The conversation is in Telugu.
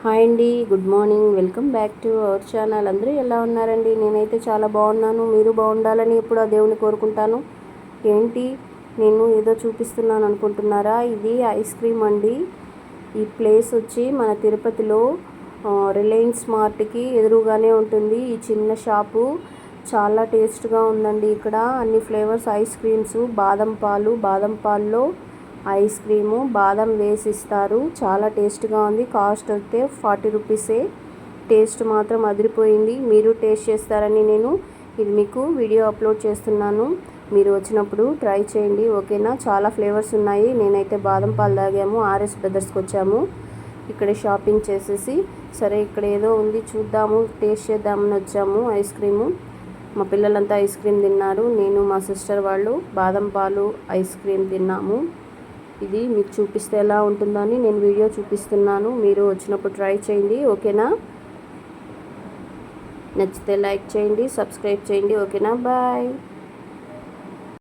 హాయ్ అండి, good morning. Welcome back to our channel. అందరూ ఎలా ఉన్నారండి? నేనైతే చాలా బాగున్నాను. మీరు బాగుండాలని ఎప్పుడు ఆ దేవుని కోరుకుంటాను. ఏంటి నేను ఏదో చూపిస్తున్నాను అనుకుంటున్నారా? ఇది ఐస్ క్రీమ్ అండి. ఈ ప్లేస్ వచ్చి మన తిరుపతిలో రిలయన్స్ మార్ట్కి ఎదురుగానే ఉంటుంది. ఈ చిన్న షాపు చాలా టేస్ట్గా ఉందండి. ఇక్కడ అన్ని ఫ్లేవర్స్ ఐస్ క్రీమ్స్, బాదం పాల్లో ఐస్ క్రీము బాదం వేసి ఇస్తారు. చాలా టేస్ట్గా ఉంది. కాస్ట్ అయితే 40 రూపీసే. టేస్ట్ మాత్రం అదిరిపోయింది. మీరు టేస్ట్ చేస్తారని నేను ఇది మీకు వీడియో అప్లోడ్ చేస్తున్నాను. మీరు వచ్చినప్పుడు ట్రై చేయండి, ఓకేనా? చాలా ఫ్లేవర్స్ ఉన్నాయి. నేనైతే బాదం పాలు తాగాము. ఆర్ఎస్ బ్రదర్స్కి వచ్చాము. ఇక్కడ షాపింగ్ చేసేసి సరే ఇక్కడ ఏదో ఉంది చూద్దాము, టేస్ట్ చేద్దామని వచ్చాము. ఐస్ క్రీము మా పిల్లలంతా ఐస్ క్రీమ్ తిన్నారు. నేను మా సిస్టర్ వాళ్ళు బాదం పాలు ఐస్ క్రీమ్ తిన్నాము. ఇది మీకు చూపిస్తే ఎలా ఉంటుందని నేను వీడియో చూపిస్తున్నాను. మీరు వచ్చినప్పుడు ట్రై చేయండి, ఓకేనా? నచ్చితే లైక్ చేయండి, సబ్స్క్రైబ్ చేయండి, ఓకేనా? బాయ్.